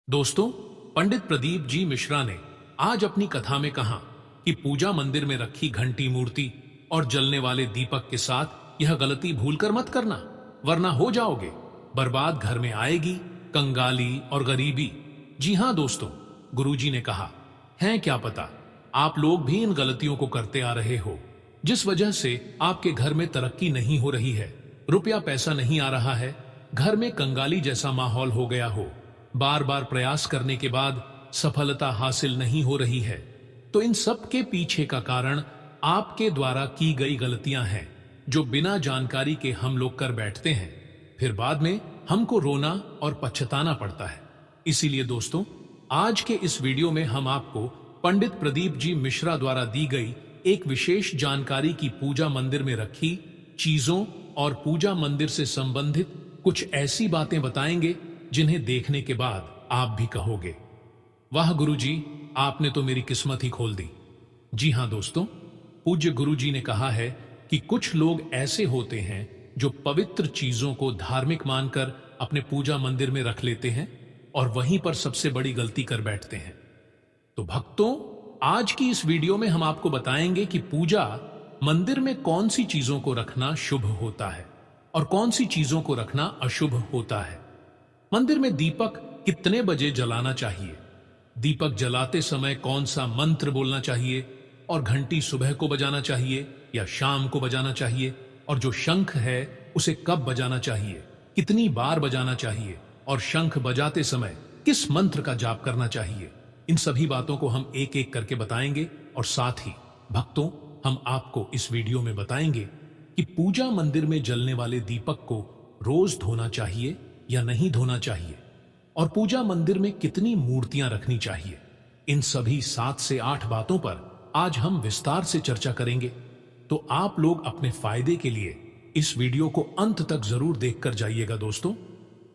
दोस्तों, पंडित प्रदीप जी मिश्रा ने आज अपनी कथा में कहा कि पूजा मंदिर में रखी घंटी मूर्ति और जलने वाले दीपक के साथ यह गलती भूलकर मत करना, वरना हो जाओगे बर्बाद। घर में आएगी कंगाली और गरीबी। जी हां दोस्तों, गुरुजी ने कहा है क्या पता आप लोग भी इन गलतियों को करते आ रहे हो, जिस वजह से आपके घर में तरक्की नहीं हो रही है, रुपया पैसा नहीं आ रहा है, घर में कंगाली जैसा माहौल हो गया हो, बार बार प्रयास करने के बाद सफलता हासिल नहीं हो रही है। तो इन सब के पीछे का कारण आपके द्वारा की गई गलतियां हैं, जो बिना जानकारी के हम लोग कर बैठते हैं, फिर बाद में हमको रोना और पछताना पड़ता है। इसीलिए दोस्तों, आज के इस वीडियो में हम आपको पंडित प्रदीप जी मिश्रा द्वारा दी गई एक विशेष जानकारी की पूजा मंदिर में रखी चीजों और पूजा मंदिर से संबंधित कुछ ऐसी बातें बताएंगे जिन्हें देखने के बाद आप भी कहोगे, वाह गुरुजी, आपने तो मेरी किस्मत ही खोल दी। जी हां दोस्तों, पूज्य गुरुजी ने कहा है कि कुछ लोग ऐसे होते हैं जो पवित्र चीजों को धार्मिक मानकर अपने पूजा मंदिर में रख लेते हैं और वहीं पर सबसे बड़ी गलती कर बैठते हैं। तो भक्तों, आज की इस वीडियो में हम आपको बताएंगे कि पूजा मंदिर में कौन सी चीजों को रखना शुभ होता है और कौन सी चीजों को रखना अशुभ होता है। मंदिर में दीपक कितने बजे जलाना चाहिए, दीपक जलाते समय कौन सा मंत्र बोलना चाहिए, और घंटी सुबह को बजाना चाहिए या शाम को बजाना चाहिए, और जो शंख है उसे कब बजाना चाहिए, कितनी बार बजाना चाहिए, और शंख बजाते समय किस मंत्र का जाप करना चाहिए, इन सभी बातों को हम एक एक करके बताएंगे। और साथ ही भक्तों, हम आपको इस वीडियो में बताएंगे कि पूजा मंदिर में जलने वाले दीपक को रोज धोना चाहिए या नहीं धोना चाहिए, और पूजा मंदिर में कितनी मूर्तियां रखनी चाहिए। इन सभी 7 से 8 बातों पर आज हम विस्तार से चर्चा करेंगे। तो आप लोग अपने फायदे के लिए इस वीडियो को अंत तक जरूर देखकर जाइएगा। दोस्तों,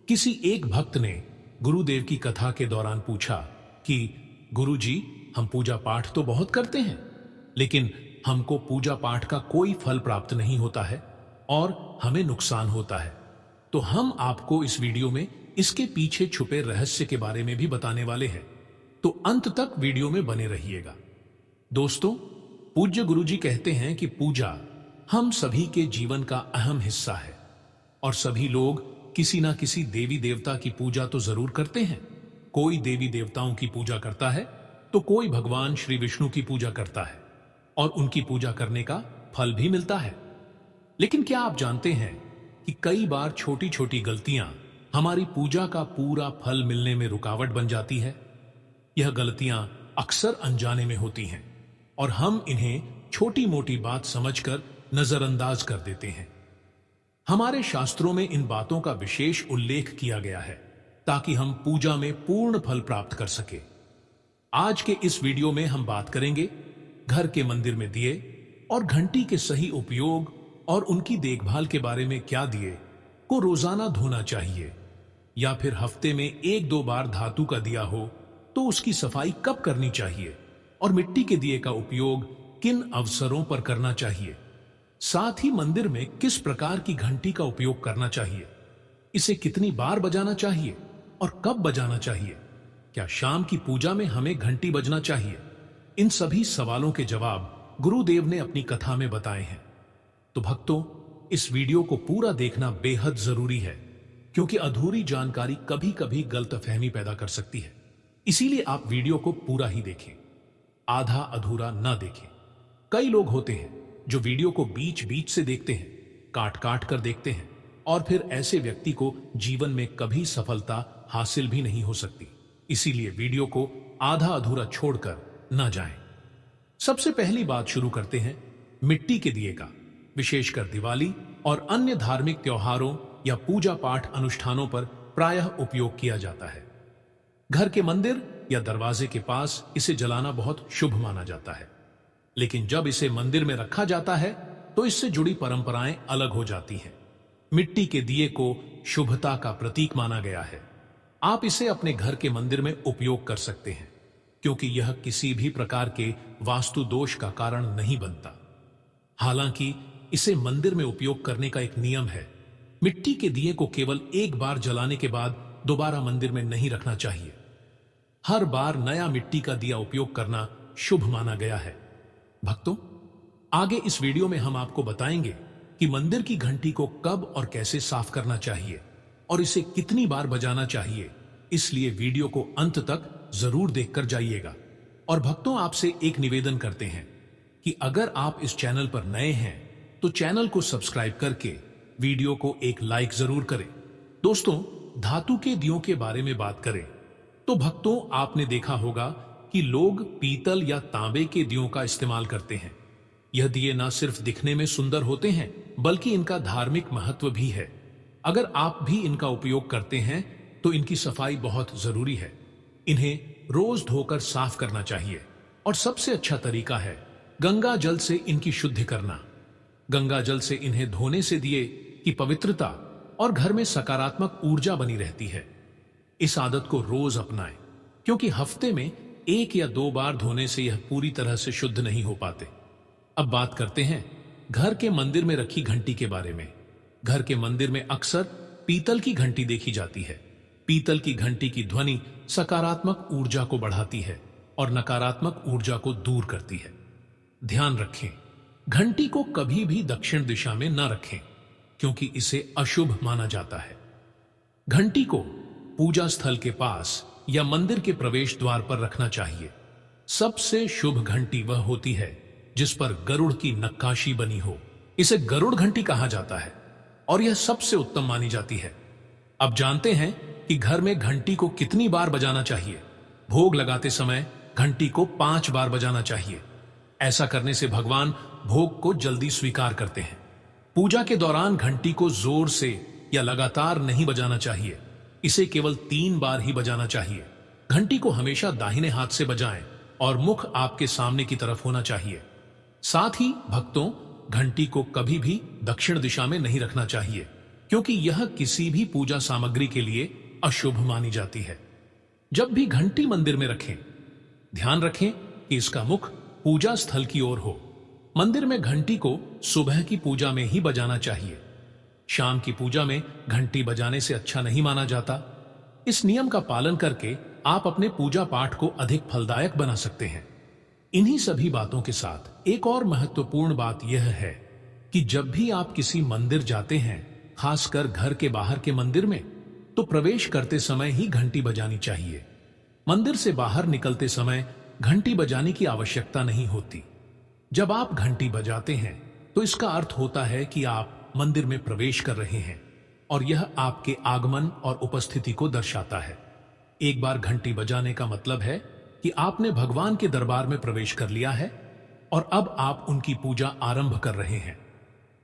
किसी एक भक्त ने गुरुदेव की कथा के दौरान पूछा कि गुरुजी, हम पूजा पाठ तो बहुत करते हैं, लेकिन हमको पूजा पाठ का कोई फल प्राप्त नहीं होता है और हमें नुकसान होता है। तो हम आपको इस वीडियो में इसके पीछे छुपे रहस्य के बारे में भी बताने वाले हैं, तो अंत तक वीडियो में बने रहिएगा। दोस्तों, पूज्य गुरुजी कहते हैं कि पूजा हम सभी के जीवन का अहम हिस्सा है और सभी लोग किसी ना किसी देवी देवता की पूजा तो जरूर करते हैं। कोई देवी देवताओं की पूजा करता है तो कोई भगवान श्री विष्णु की पूजा करता है और उनकी पूजा करने का फल भी मिलता है। लेकिन क्या आप जानते हैं कि कई बार छोटी छोटी गलतियां हमारी पूजा का पूरा फल मिलने में रुकावट बन जाती है। यह गलतियां अक्सर अनजाने में होती हैं और हम इन्हें छोटी मोटी बात समझकर नजरअंदाज कर देते हैं। हमारे शास्त्रों में इन बातों का विशेष उल्लेख किया गया है ताकि हम पूजा में पूर्ण फल प्राप्त कर सके। आज के इस वीडियो में हम बात करेंगे घर के मंदिर में दिए और घंटी के सही उपयोग और उनकी देखभाल के बारे में। क्या दिए को रोजाना धोना चाहिए या फिर हफ्ते में 1-2 बार धातु का दिया हो तो उसकी सफाई कब करनी चाहिए, और मिट्टी के दिए का उपयोग किन अवसरों पर करना चाहिए। साथ ही मंदिर में किस प्रकार की घंटी का उपयोग करना चाहिए, इसे कितनी बार बजाना चाहिए और कब बजाना चाहिए, क्या शाम की पूजा में हमें घंटी बजना चाहिए। इन सभी सवालों के जवाब गुरुदेव ने अपनी कथा में बताए हैं। तो भक्तों, इस वीडियो को पूरा देखना बेहद जरूरी है, क्योंकि अधूरी जानकारी कभी कभी गलतफहमी पैदा कर सकती है। इसीलिए आप वीडियो को पूरा ही देखें, आधा अधूरा ना देखें। कई लोग होते हैं जो वीडियो को बीच बीच से देखते हैं, काट काट कर देखते हैं, और फिर ऐसे व्यक्ति को जीवन में कभी सफलता हासिल भी नहीं हो सकती। इसीलिए वीडियो को आधा अधूरा छोड़कर ना जाएं। सबसे पहली बात शुरू करते हैं मिट्टी के दिए का। विशेषकर दिवाली और अन्य धार्मिक त्योहारों या पूजा पाठ अनुष्ठानों पर प्रायः उपयोग किया जाता है। घर के मंदिर या दरवाजे के पास इसे जलाना बहुत शुभ माना जाता है, लेकिन जब इसे मंदिर में रखा जाता है तो इससे जुड़ी परंपराएं अलग हो जाती हैं। मिट्टी के दिए को शुभता का प्रतीक माना गया है। आप इसे अपने घर के मंदिर में उपयोग कर सकते हैं, क्योंकि यह किसी भी प्रकार के वास्तु दोष का कारण नहीं बनता। हालांकि इसे मंदिर में उपयोग करने का एक नियम है। मिट्टी के दिए को केवल एक बार जलाने के बाद दोबारा मंदिर में नहीं रखना चाहिए। हर बार नया मिट्टी का दिया उपयोग करना शुभ माना गया है। भक्तों, आगे इस वीडियो में हम आपको बताएंगे कि मंदिर की घंटी को कब और कैसे साफ करना चाहिए और इसे कितनी बार बजाना चाहिए। इसलिए वीडियो को अंत तक जरूर देखकर जाइएगा। और भक्तों, आपसे एक निवेदन करते हैं कि अगर आप इस चैनल पर नए हैं तो चैनल को सब्सक्राइब करके वीडियो को एक लाइक जरूर करें। दोस्तों, धातु के दियों के बारे में बात करें तो भक्तों, आपने देखा होगा कि लोग पीतल या तांबे के दियों का इस्तेमाल करते हैं। यह दिए न सिर्फ दिखने में सुंदर होते हैं बल्कि इनका धार्मिक महत्व भी है। अगर आप भी इनका उपयोग करते हैं तो इनकी सफाई बहुत जरूरी है। इन्हें रोज धोकर साफ करना चाहिए और सबसे अच्छा तरीका है गंगा जल से इनकी शुद्धि करना। गंगा जल से इन्हें धोने से दिए की पवित्रता और घर में सकारात्मक ऊर्जा बनी रहती है। इस आदत को रोज अपनाएं, क्योंकि हफ्ते में 1 या 2 बार धोने से यह पूरी तरह से शुद्ध नहीं हो पाते। अब बात करते हैं घर के मंदिर में रखी घंटी के बारे में। घर के मंदिर में अक्सर पीतल की घंटी देखी जाती है। पीतल की घंटी की ध्वनि सकारात्मक ऊर्जा को बढ़ाती है और नकारात्मक ऊर्जा को दूर करती है। ध्यान रखें, घंटी को कभी भी दक्षिण दिशा में न रखें, क्योंकि इसे अशुभ माना जाता है। घंटी को पूजा स्थल के पास या मंदिर के प्रवेश द्वार पर रखना चाहिए। सबसे शुभ घंटी वह होती है जिस पर गरुड़ की नक्काशी बनी हो। इसे गरुड़ घंटी कहा जाता है और यह सबसे उत्तम मानी जाती है। अब जानते हैं कि घर में घंटी को कितनी बार बजाना चाहिए। भोग लगाते समय घंटी को 5 बार बजाना चाहिए। ऐसा करने से भगवान भोग को जल्दी स्वीकार करते हैं। पूजा के दौरान घंटी को जोर से या लगातार नहीं बजाना चाहिए। इसे केवल 3 बार ही बजाना चाहिए। घंटी को हमेशा दाहिने हाथ से बजाएं और मुख आपके सामने की तरफ होना चाहिए। साथ ही भक्तों, घंटी को कभी भी दक्षिण दिशा में नहीं रखना चाहिए, क्योंकि यह किसी भी पूजा सामग्री के लिए अशुभ मानी जाती है। जब भी घंटी मंदिर में रखें, ध्यान रखें कि इसका मुख पूजा स्थल की ओर हो। मंदिर में घंटी को सुबह की पूजा में ही बजाना चाहिए। शाम की पूजा में घंटी बजाने से अच्छा नहीं माना जाता। इस नियम का पालन करके आप अपने पूजा पाठ को अधिक फलदायक बना सकते हैं। इन्हीं सभी बातों के साथ एक और महत्वपूर्ण बात यह है कि जब भी आप किसी मंदिर जाते हैं, खासकर घर के बाहर के मंदिर में, तो प्रवेश करते समय ही घंटी बजानी चाहिए। मंदिर से बाहर निकलते समय घंटी बजाने की आवश्यकता नहीं होती। जब आप घंटी बजाते हैं तो इसका अर्थ होता है कि आप मंदिर में प्रवेश कर रहे हैं और यह आपके आगमन और उपस्थिति को दर्शाता है। एक बार घंटी बजाने का मतलब है कि आपने भगवान के दरबार में प्रवेश कर लिया है और अब आप उनकी पूजा आरंभ कर रहे हैं।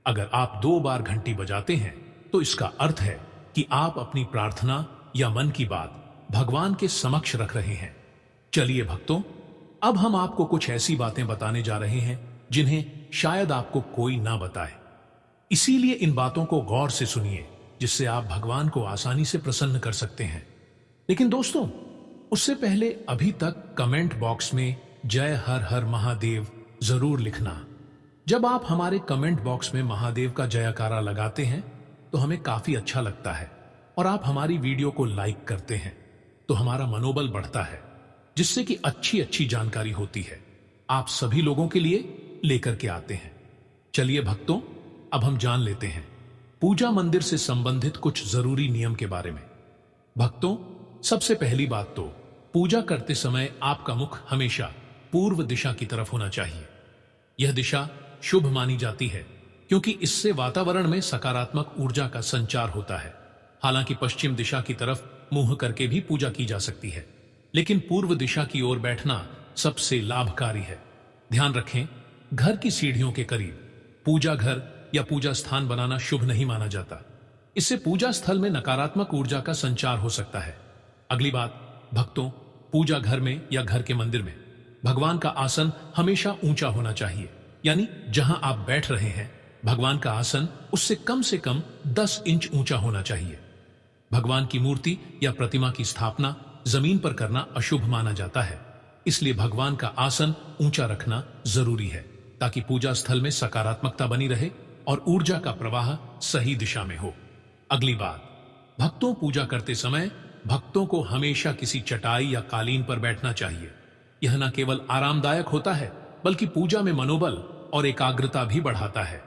अगर आप 2 बार घंटी बजाते हैं तो इसका अर्थ है कि आप अपनी प्रार्थना या मन की बात भगवान के समक्ष रख रहे हैं। चलिए भक्तों, अब हम आपको कुछ ऐसी बातें बताने जा रहे हैं जिन्हें शायद आपको कोई ना बताए। इसीलिए इन बातों को गौर से सुनिए, जिससे आप भगवान को आसानी से प्रसन्न कर सकते हैं। लेकिन दोस्तों, उससे पहले अभी तक कमेंट बॉक्स में जय हर हर महादेव जरूर लिखना। जब आप हमारे कमेंट बॉक्स में महादेव का जयकारा लगाते हैं तो हमें काफी अच्छा लगता है और आप हमारी वीडियो को लाइक करते हैं तो हमारा मनोबल बढ़ता है, जिससे कि अच्छी अच्छी जानकारी होती है आप सभी लोगों के लिए लेकर के आते हैं। चलिए भक्तों, अब हम जान लेते हैं पूजा मंदिर से संबंधित कुछ जरूरी नियम के बारे में। भक्तों, सबसे पहली बात तो पूजा करते समय आपका मुख हमेशा पूर्व दिशा की तरफ होना चाहिए। यह दिशा शुभ मानी जाती है क्योंकि इससे वातावरण में सकारात्मक ऊर्जा का संचार होता है। हालांकि पश्चिम दिशा की तरफ मुंह करके भी पूजा की जा सकती है, लेकिन पूर्व दिशा की ओर बैठना सबसे लाभकारी है। ध्यान रखें, घर की सीढ़ियों के करीब पूजा घर या पूजा स्थान बनाना शुभ नहीं माना जाता। इससे पूजा स्थल में नकारात्मक ऊर्जा का संचार हो सकता है। अगली बात, भक्तों, पूजा घर में या घर के मंदिर में भगवान का आसन हमेशा ऊंचा होना चाहिए। यानी जहां आप बैठ रहे हैं, भगवान का आसन उससे कम से कम 10 इंच ऊंचा होना चाहिए। भगवान की मूर्ति या प्रतिमा की स्थापना जमीन पर करना अशुभ माना जाता है। इसलिए भगवान का आसन ऊंचा रखना जरूरी है ताकि पूजा स्थल में सकारात्मकता बनी रहे और ऊर्जा का प्रवाह सही दिशा में हो। अगली बात, भक्तों, पूजा करते समय भक्तों को हमेशा किसी चटाई या कालीन पर बैठना चाहिए। यह न केवल आरामदायक होता है बल्कि पूजा में मनोबल और एकाग्रता भी बढ़ाता है।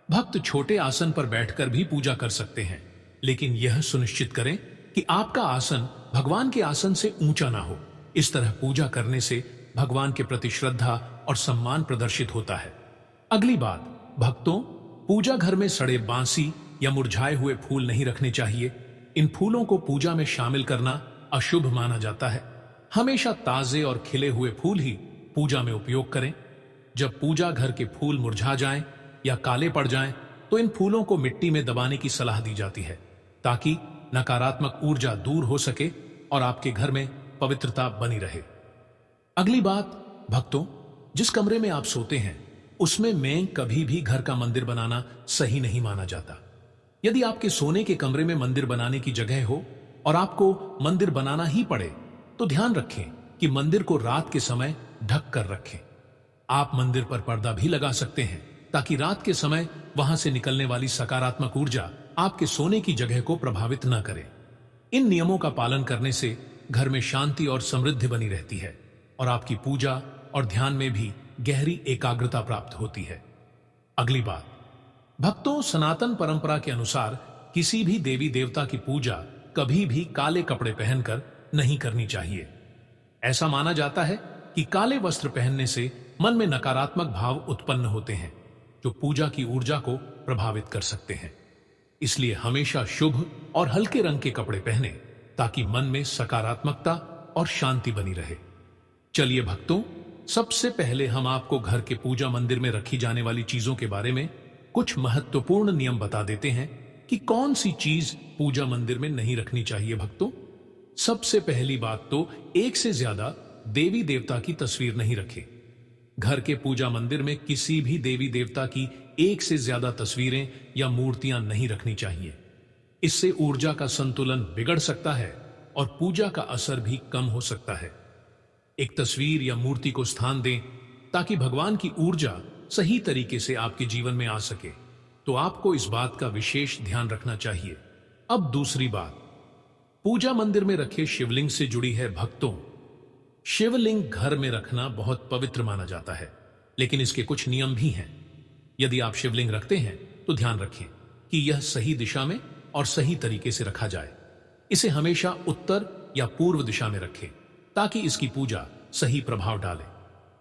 भक्त छोटे आसन पर बैठकर भी पूजा कर सकते हैं, लेकिन यह सुनिश्चित करें कि आपका आसन भगवान के आसन से ऊंचा ना हो। इस तरह पूजा करने से भगवान के प्रति श्रद्धा और सम्मान प्रदर्शित होता है। अगली बात, भक्तों, पूजा घर में सड़े बांसी या मुरझाए हुए फूल नहीं रखने चाहिए। इन फूलों को पूजा में शामिल करना अशुभ माना जाता है। हमेशा ताजे और खिले हुए फूल ही पूजा में उपयोग करें। जब पूजा घर के फूल मुरझा जाएं या काले पड़ जाएं, तो इन फूलों को मिट्टी में दबाने की सलाह दी जाती है, ताकि नकारात्मक ऊर्जा दूर हो सके और आपके घर में पवित्रता बनी रहे। अगली बात, भक्तों, जिस कमरे में आप सोते हैं उसमें मैं कभी भी घर का मंदिर बनाना सही नहीं माना जाता। यदि आपके सोने के कमरे में मंदिर बनाने की जगह हो और आपको मंदिर बनाना ही पड़े, तो ध्यान रखें कि मंदिर को रात के समय ढक कर रखें। आप मंदिर पर पर्दा भी लगा सकते हैं, ताकि रात के समय वहां से निकलने वाली सकारात्मक ऊर्जा आपके सोने की जगह को प्रभावित न करे। इन नियमों का पालन करने से घर में शांति और समृद्धि बनी रहती है और आपकी पूजा और ध्यान में भी गहरी एकाग्रता प्राप्त होती है। अगली बात, भक्तों, सनातन परंपरा के अनुसार किसी भी देवी देवता की पूजा कभी भी काले कपड़े पहनकर नहीं करनी चाहिए। ऐसा माना जाता है कि काले वस्त्र पहनने से मन में नकारात्मक भाव उत्पन्न होते हैं, जो पूजा की ऊर्जा को प्रभावित कर सकते हैं। इसलिए हमेशा शुभ और हल्के रंग के कपड़े पहने, ताकि मन में सकारात्मकता और शांति बनी रहे। चलिए भक्तों, सबसे पहले हम आपको घर के पूजा मंदिर में रखी जाने वाली चीजों के बारे में कुछ महत्वपूर्ण नियम बता देते हैं कि कौन सी चीज पूजा मंदिर में नहीं रखनी चाहिए। भक्तों, सबसे पहली बात तो एक से ज्यादा देवी देवता की तस्वीर नहीं रखें। घर के पूजा मंदिर में किसी भी देवी देवता की एक से ज्यादा तस्वीरें या मूर्तियां नहीं रखनी चाहिए। इससे ऊर्जा का संतुलन बिगड़ सकता है और पूजा का असर भी कम हो सकता है। एक तस्वीर या मूर्ति को स्थान दें ताकि भगवान की ऊर्जा सही तरीके से आपके जीवन में आ सके, तो आपको इस बात का विशेष ध्यान रखना चाहिए। अब दूसरी बात, पूजा मंदिर में रखे शिवलिंग से जुड़ी है। भक्तों, शिवलिंग घर में रखना बहुत पवित्र माना जाता है, लेकिन इसके कुछ नियम भी हैं। यदि आप शिवलिंग रखते हैं तो ध्यान रखें कि यह सही दिशा में और सही तरीके से रखा जाए। इसे हमेशा उत्तर या पूर्व दिशा में रखें, ताकि इसकी पूजा सही प्रभाव डाले।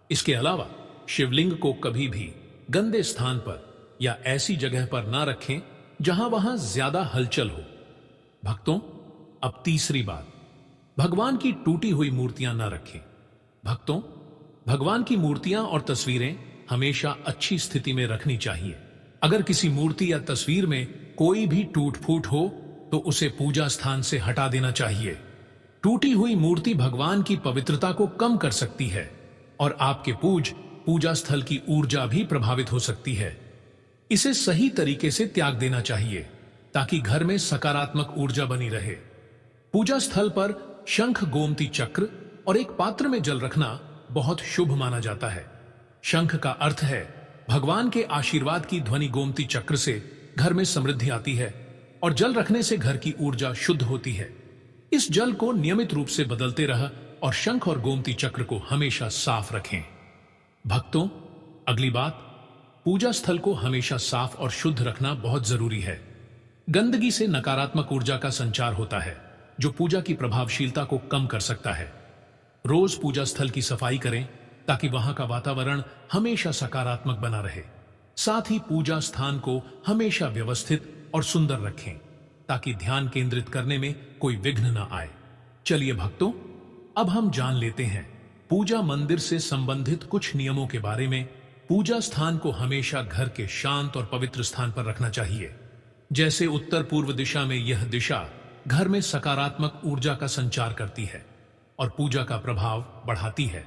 इसके अलावा शिवलिंग को कभी भी गंदे स्थान पर या ऐसी जगह पर ना रखें जहां वहां ज्यादा हलचल हो। भक्तों, अब तीसरी बात, भगवान की टूटी हुई मूर्तियां ना रखें। भक्तों, भगवान की मूर्तियां और तस्वीरें हमेशा अच्छी स्थिति में रखनी चाहिए। अगर किसी मूर्ति या तस्वीर में कोई भी टूट फूट हो तो उसे पूजा स्थान से हटा देना चाहिए। टूटी हुई मूर्ति भगवान की पवित्रता को कम कर सकती है और आपके पूजा स्थल की ऊर्जा भी प्रभावित हो सकती है। इसे सही तरीके से त्याग देना चाहिए, ताकि घर में सकारात्मक ऊर्जा बनी रहे। पूजा स्थल पर शंख, गोमती चक्र और एक पात्र में जल रखना बहुत शुभ माना जाता है। शंख का अर्थ है भगवान के आशीर्वाद की ध्वनि। गोमती चक्र से घर में समृद्धि आती है और जल रखने से घर की ऊर्जा शुद्ध होती है। इस जल को नियमित रूप से बदलते रह और शंख और गोमती चक्र को हमेशा साफ रखें। भक्तों, अगली बात, पूजा स्थल को हमेशा साफ और शुद्ध रखना बहुत जरूरी है। गंदगी से नकारात्मक ऊर्जा का संचार होता है, जो पूजा की प्रभावशीलता को कम कर सकता है। रोज पूजा स्थल की सफाई करें ताकि वहां का वातावरण हमेशा सकारात्मक बना रहे। साथ ही पूजा स्थान को हमेशा व्यवस्थित और सुंदर रखें, ताकि ध्यान केंद्रित करने में कोई विघ्न न आए। चलिए भक्तों, अब हम जान लेते हैं पूजा मंदिर से संबंधित कुछ नियमों के बारे में। पूजा स्थान को हमेशा घर के शांत और पवित्र स्थान पर रखना चाहिए। जैसे उत्तर पूर्व दिशा में, यह दिशा घर में सकारात्मक ऊर्जा का संचार करती है और पूजा का प्रभाव बढ़ाती है।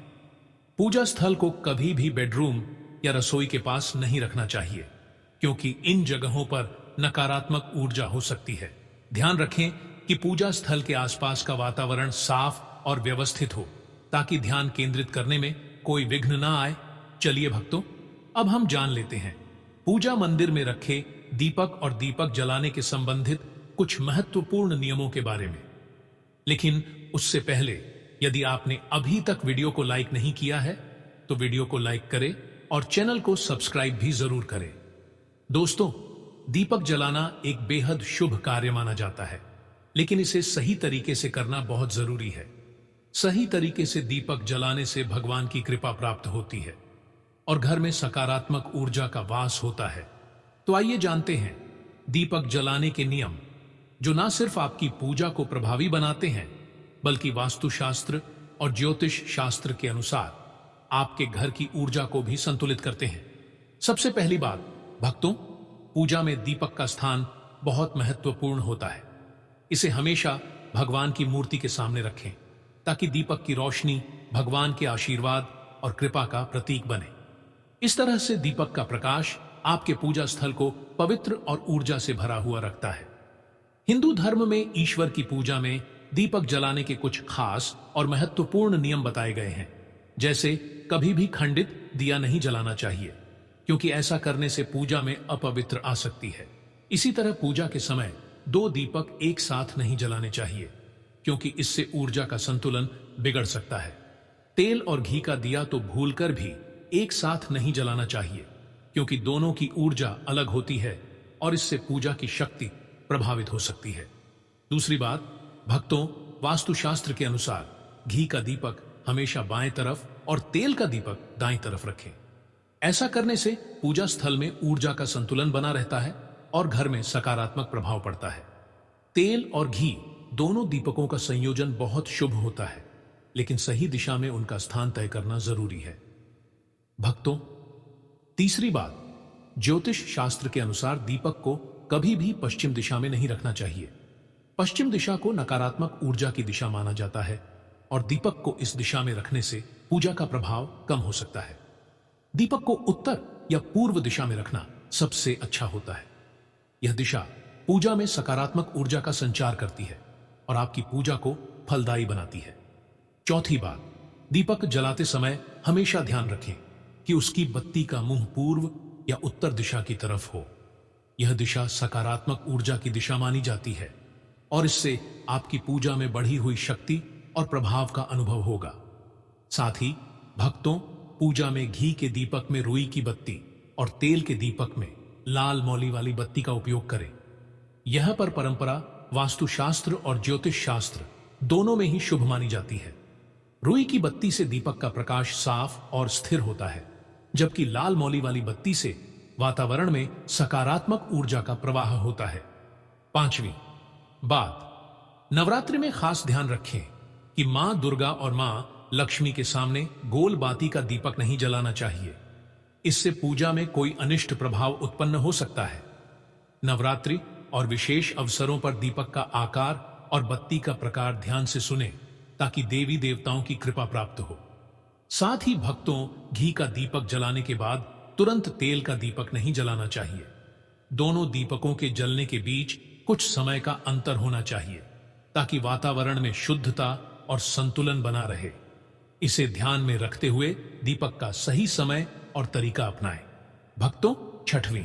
पूजा स्थल को कभी भी बेडरूम या रसोई के पास नहीं रखना चाहिए, क्योंकि इन जगहों पर नकारात्मक ऊर्जा हो सकती है। ध्यान रखें कि पूजा स्थल के आसपास का वातावरण साफ और व्यवस्थित हो, ताकि ध्यान केंद्रित करने में कोई विघ्न ना आए। चलिए भक्तों, अब हम जान लेते हैं पूजा मंदिर में रखे दीपक और दीपक जलाने के संबंधित कुछ महत्वपूर्ण नियमों के बारे में। लेकिन उससे पहले यदि आपने अभी तक वीडियो को लाइक नहीं किया है तो वीडियो को लाइक करें और चैनल को सब्सक्राइब भी जरूर करें। दोस्तों, दीपक जलाना एक बेहद शुभ कार्य माना जाता है, लेकिन इसे सही तरीके से करना बहुत जरूरी है। सही तरीके से दीपक जलाने से भगवान की कृपा प्राप्त होती है और घर में सकारात्मक ऊर्जा का वास होता है। तो आइए जानते हैं दीपक जलाने के नियम, जो ना सिर्फ आपकी पूजा को प्रभावी बनाते हैं बल्कि वास्तुशास्त्र और ज्योतिष शास्त्र के अनुसार आपके घर की ऊर्जा को भी संतुलित करते हैं। सबसे पहली बात, भक्तों, पूजा में दीपक का स्थान बहुत महत्वपूर्ण होता है। इसे हमेशा भगवान की मूर्ति के सामने रखें ताकि दीपक की रोशनी भगवान के आशीर्वाद और कृपा का प्रतीक बने। इस तरह से दीपक का प्रकाश आपके पूजा स्थल को पवित्र और ऊर्जा से भरा हुआ रखता है। हिंदू धर्म में ईश्वर की पूजा में दीपक जलाने के कुछ खास और महत्वपूर्ण नियम बताए गए हैं। जैसे कभी भी खंडित दिया नहीं जलाना चाहिए, क्योंकि ऐसा करने से पूजा में अपवित्र आ सकती है। इसी तरह पूजा के समय 2 दीपक एक साथ नहीं जलाने चाहिए, क्योंकि इससे ऊर्जा का संतुलन बिगड़ सकता है। तेल और घी का दिया तो भूलकर भी एक साथ नहीं जलाना चाहिए, क्योंकि दोनों की ऊर्जा अलग होती है और इससे पूजा की शक्ति प्रभावित हो सकती है। दूसरी बात, भक्तों, वास्तुशास्त्र के अनुसार घी का दीपक हमेशा बाएं तरफ और तेल का दीपक दाईं तरफ रखें। ऐसा करने से पूजा स्थल में ऊर्जा का संतुलन बना रहता है और घर में सकारात्मक प्रभाव पड़ता है। तेल और घी दोनों दीपकों का संयोजन बहुत शुभ होता है, लेकिन सही दिशा में उनका स्थान तय करना जरूरी है। भक्तों, तीसरी बात, ज्योतिष शास्त्र के अनुसार दीपक को कभी भी पश्चिम दिशा में नहीं रखना चाहिए। पश्चिम दिशा को नकारात्मक ऊर्जा की दिशा माना जाता है और दीपक को इस दिशा में रखने से पूजा का प्रभाव कम हो सकता है। दीपक को उत्तर या पूर्व दिशा में रखना सबसे अच्छा होता है। यह दिशा पूजा में सकारात्मक ऊर्जा का संचार करती है और आपकी पूजा को फलदायी बनाती है। चौथी बात, दीपक जलाते समय हमेशा ध्यान रखें कि उसकी बत्ती का मुंह पूर्व या उत्तर दिशा की तरफ हो। यह दिशा सकारात्मक ऊर्जा की दिशा मानी जाती है और इससे आपकी पूजा में बढ़ी हुई शक्ति और प्रभाव का अनुभव होगा। साथ ही भक्तों, पूजा में घी के दीपक में रुई की बत्ती और तेल के दीपक में लाल मौली वाली बत्ती का उपयोग करें। यह पर परंपरा, वास्तुशास्त्र और ज्योतिष शास्त्र दोनों में ही शुभ मानी जाती है। रुई की बत्ती से दीपक का प्रकाश साफ और स्थिर होता है, जबकि लाल मौली वाली बत्ती से वातावरण में सकारात्मक ऊर्जा का प्रवाह होता है। पांचवी बात, नवरात्रि में खास ध्यान रखें कि मां दुर्गा और मां लक्ष्मी के सामने गोल बाती का दीपक नहीं जलाना चाहिए। इससे पूजा में कोई अनिष्ट प्रभाव उत्पन्न हो सकता है। नवरात्रि और विशेष अवसरों पर दीपक का आकार और बत्ती का प्रकार ध्यान से सुने ताकि देवी देवताओं की कृपा प्राप्त हो। साथ ही भक्तों, घी का दीपक जलाने के बाद तुरंत तेल का दीपक नहीं जलाना चाहिए। दोनों दीपकों के जलने के बीच कुछ समय का अंतर होना चाहिए ताकि वातावरण में शुद्धता और संतुलन बना रहे। इसे ध्यान में रखते हुए दीपक का सही समय और तरीका अपनाएं। भक्तों, छठवीं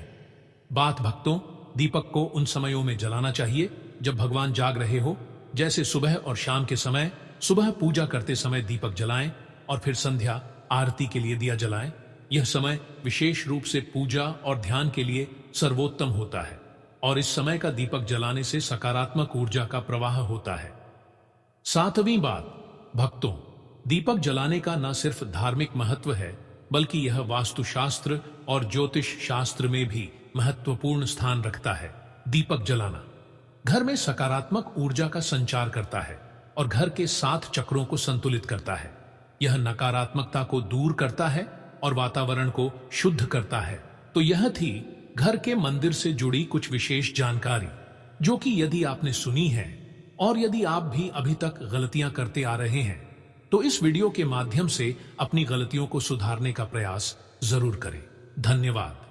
बात, भक्तों, दीपक को उन समयों में जलाना चाहिए जब भगवान जाग रहे हो, जैसे सुबह और शाम के समय। सुबह पूजा करते समय दीपक जलाएं और फिर संध्या आरती के लिए दिया जलाएं। यह समय विशेष रूप से पूजा और ध्यान के लिए सर्वोत्तम होता है और इस समय का दीपक जलाने से सकारात्मक ऊर्जा का प्रवाह होता है। सातवीं बात, भक्तों, दीपक जलाने का न सिर्फ धार्मिक महत्व है, बल्कि यह वास्तुशास्त्र और ज्योतिष शास्त्र में भी महत्वपूर्ण स्थान रखता है। दीपक जलाना घर में सकारात्मक ऊर्जा का संचार करता है और घर के 7 चक्रों को संतुलित करता है। यह नकारात्मकता को दूर करता है और वातावरण को शुद्ध करता है। तो यह थी घर के मंदिर से जुड़ी कुछ विशेष जानकारी, जो कि यदि आपने सुनी है और यदि आप भी अभी तक गलतियां करते आ रहे हैं, तो इस वीडियो के माध्यम से अपनी गलतियों को सुधारने का प्रयास जरूर करें। धन्यवाद।